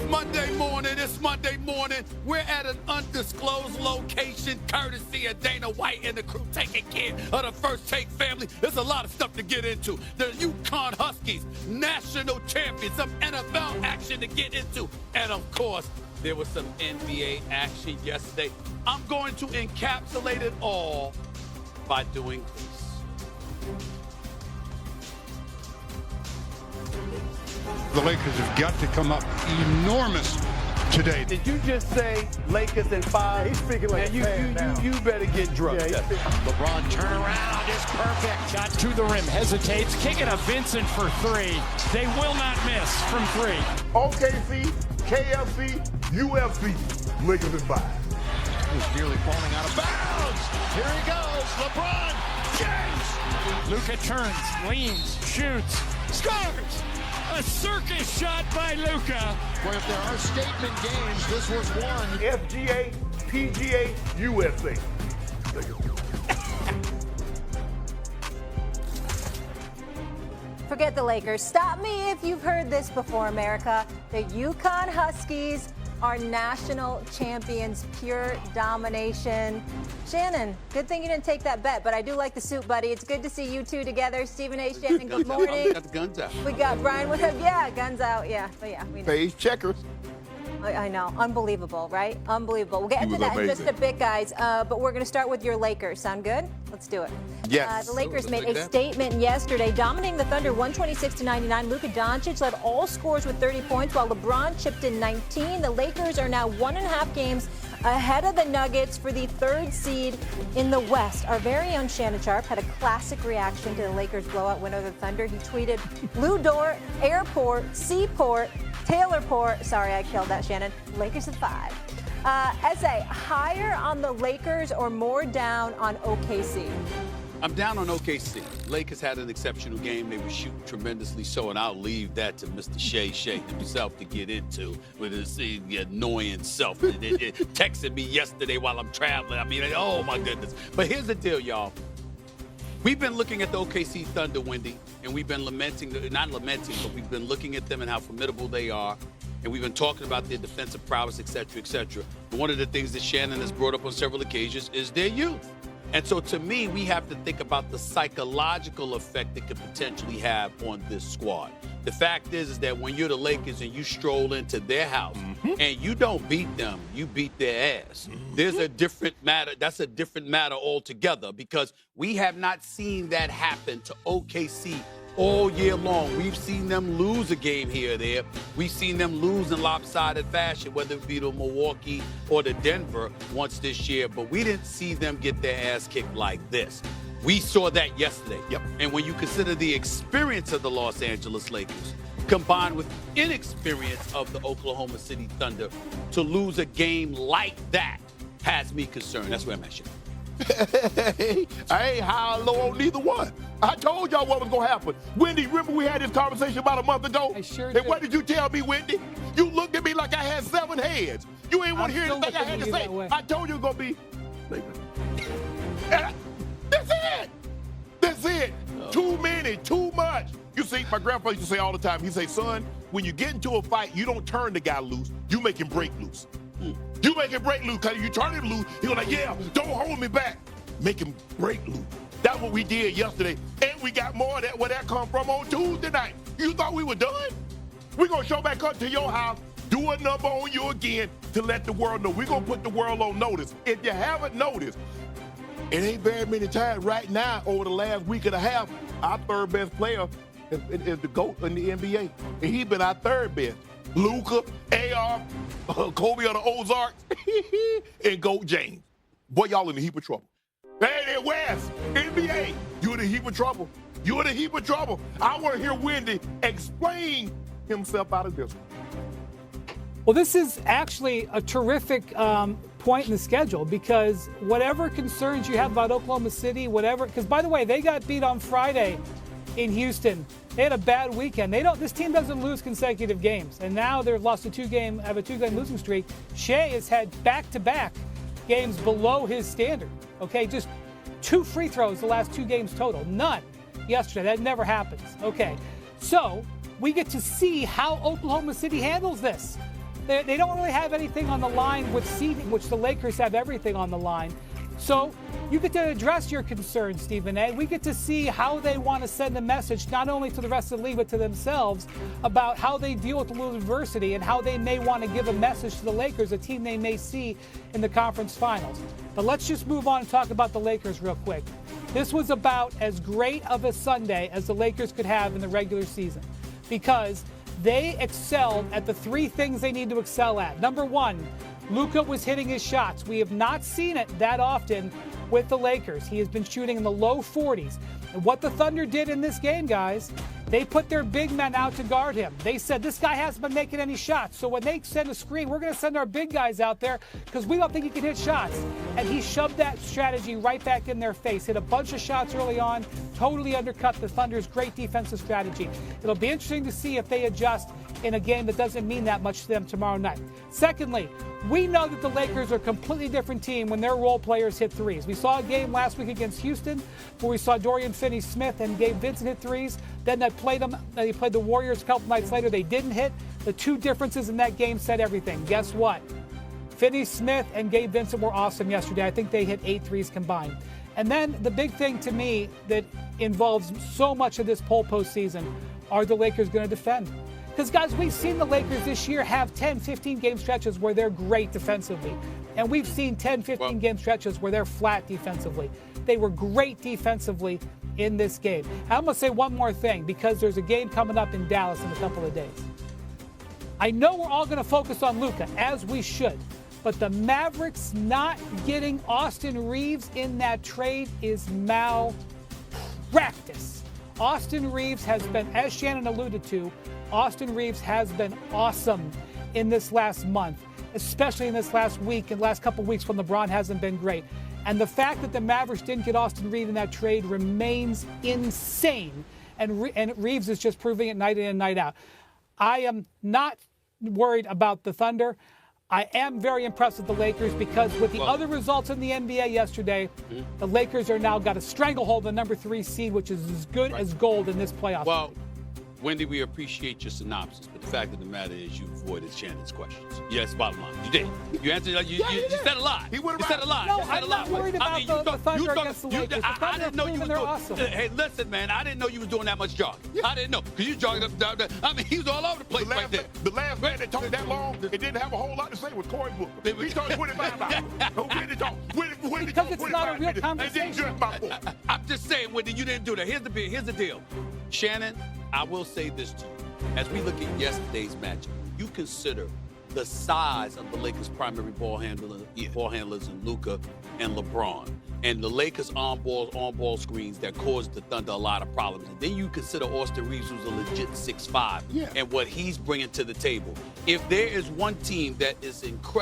Monday morning. We're at an undisclosed location, courtesy of Dana White and the crew taking care of the First Take family. There's a lot of stuff to get into. The UConn Huskies, national champions, some NFL action to get into. And of course, there was some NBA action yesterday. I'm going to encapsulate it all by doing this. The Lakers have got to come up enormous today. Did you just say Lakers in 5? He's speaking like you better get drunk. Yeah, LeBron turnaround is perfect. Shot to the rim, hesitates, kicking to Vincent for 3. They will not miss from 3. OKC, KFC, UFC, Lakers in 5. He's nearly falling out of bounds. Here he goes, LeBron James. Luka turns, leans, shoots, scores. A circus shot by Luka. Well, if there are statement games, this was one. FGA, PGA, USA. Forget the Lakers. Stop me if you've heard this before, America. The UConn Huskies are national champions, pure domination. Shannon, good thing you didn't take that bet, but I do like the suit, buddy. It's good to see you two together. Stephen A. Shannon, good morning. We got the guns out. We got Brian Windhorst, yeah, guns out, yeah. But yeah, we know. Phase checkers. I know. Unbelievable, right? Unbelievable. We'll get into that in just a bit, guys. But we're going to start with your Lakers. Sound good? Let's do it. Yes. The Lakers made a statement yesterday, dominating the Thunder 126-99. Luka Doncic led all scores with 30 points, while LeBron chipped in 19. The Lakers are now 1.5 games ahead of the Nuggets for the 3rd seed in the West. Our very own Shannon Sharpe had a classic reaction to the Lakers' blowout win over the Thunder. He tweeted, Lou Dort, Airport, Seaport, Taylorport, sorry I killed that, Shannon, Lakers at 5. Essay, higher on the Lakers or more down on OKC? I'm down on OKC. Lakers had an exceptional game. They were shooting tremendously so, and I'll leave that to Mr. Shay himself to get into with his annoying self. It texted me yesterday while I'm traveling. I mean, oh my goodness. But here's the deal, y'all. We've been looking at the OKC Thunder, Wendy, and we've been not lamenting, but we've been looking at them and how formidable they are. And we've been talking about their defensive prowess, et cetera, et cetera. But one of the things that Shannon has brought up on several occasions is their youth. And so to me, we have to think about the psychological effect it could potentially have on this squad. The fact is that when you're the Lakers and you stroll into their house and you don't beat them, you beat their ass. There's a different matter. That's a different matter altogether, because we have not seen that happen to OKC all year long. We've seen them lose a game here or there. We've seen them lose in lopsided fashion, whether it be to Milwaukee or to Denver once this year, but we didn't see them get their ass kicked like this. We saw that yesterday. Yep. And when you consider the experience of the Los Angeles Lakers combined with inexperience of the Oklahoma City Thunder, to lose a game like that has me concerned. That's where I'm at, Shannon. I ain't high or low on neither one. I told y'all what was going to happen. Wendy, remember we had this conversation about a month ago? I sure And did. what did you tell me, Wendy? You looked at me like I had 7 heads. You ain't want to hear anything I had to say. I told you it was going to be. That's it. That's it. Too many, too much. You see, my grandpa used to say all the time, he'd say, son, when you get into a fight, you don't turn the guy loose. You make him break loose. You make him break loose, because if you turn him loose, he'll like, yeah, don't hold me back. Make him break loose. That's what we did yesterday. And we got more of that, where that come from on Tuesday night. You thought we were done? We're going to show back up to your house, do a number on you again to let the world know. We're going to put the world on notice. If you haven't noticed, it ain't very many times right now over the last week and a half, our 3rd best player is the GOAT in the NBA. And he's been our 3rd best. Luka, AR, Kobe of the Ozarks, and GOAT James. Boy, y'all in a heap of trouble. Hey, West, NBA, you in a heap of trouble. You in a heap of trouble. I want to hear Wendy explain himself out of this one. Well, this is actually a terrific point in the schedule, because whatever concerns you have about Oklahoma City, because by the way, they got beat on Friday in Houston. They had a bad weekend. This team doesn't lose consecutive games, and now they've lost a 2-game losing streak. Shea has had back-to-back games below his standard. Okay, just 2 free throws the last 2 games total. None yesterday. That never happens. Okay, so we get to see how Oklahoma City handles this. They don't really have anything on the line with seeding, which the Lakers have everything on the line. So you get to address your concerns, Stephen A. We get to see how they want to send a message, not only to the rest of the league, but to themselves about how they deal with a little adversity and how they may want to give a message to the Lakers, a team they may see in the conference finals. But let's just move on and talk about the Lakers real quick. This was about as great of a Sunday as the Lakers could have in the regular season because they excelled at the three things they need to excel at. Number one, Luka was hitting his shots. We have not seen it that often with the Lakers. He has been shooting in the low 40s. And what the Thunder did in this game, guys, they put their big men out to guard him. They said, this guy hasn't been making any shots. So when they send a screen, we're going to send our big guys out there because we don't think he can hit shots. And he shoved that strategy right back in their face. Hit a bunch of shots early on, totally undercut the Thunder's great defensive strategy. It'll be interesting to see if they adjust in a game that doesn't mean that much to them tomorrow night. Secondly, we know that the Lakers are a completely different team when their role players hit threes. We saw a game last week against Houston where we saw Dorian Finney-Smith and Gabe Vincent hit threes. Then they played the Warriors a couple nights later. They didn't hit. The two differences in that game said everything. Guess what? Finney-Smith and Gabe Vincent were awesome yesterday. I think they hit 8 threes combined. And then the big thing to me that involves so much of this whole postseason, are the Lakers going to defend? Because, guys, we've seen the Lakers this year have 10, 15 game stretches where they're great defensively. And we've seen 10, 15 game stretches where they're flat defensively. They were great defensively in this game. I'm going to say one more thing because there's a game coming up in Dallas in a couple of days. I know we're all going to focus on Luka, as we should. But the Mavericks not getting Austin Reeves in that trade is malpractice. Austin Reeves has been, as Shannon alluded to, Austin Reeves has been awesome in this last month, especially in this last week and last couple of weeks when LeBron hasn't been great. And the fact that the Mavericks didn't get Austin Reeves in that trade remains insane. And Reeves is just proving it night in and night out. I am not worried about the Thunder. I am very impressed with the Lakers because with the other results in the NBA yesterday, the Lakers are now got a stranglehold on the number 3 seed, which is as good as gold in this playoff. Well, Wendy, we appreciate your synopsis, but the fact of the matter is you avoided Shannon's questions. Yes, bottom line. You did. You answered. You said a lot. You said a lot. No, I'm not worried about the Thunder against the Lakers. I didn't know you were doing. Awesome. Hey, listen, man. I didn't know you were doing that much jogging. I didn't know because you jogging up down there. I mean, he was all over the place right there. The last man that talked that long and didn't have a whole lot to say was Cory Booker. He talked 25 hours. Because it's not a real conversation. I'm just saying, Wendy, you didn't do that. Here's the deal. Shannon, I will say this to you. As we look at yesterday's matchup, you consider the size of the Lakers' primary ball handlers in Luka and LeBron, and the Lakers' on-ball screens that caused the Thunder a lot of problems. And then you consider Austin Reeves, who's a legit 6'5", and what he's bringing to the table. If there is one team that is incredible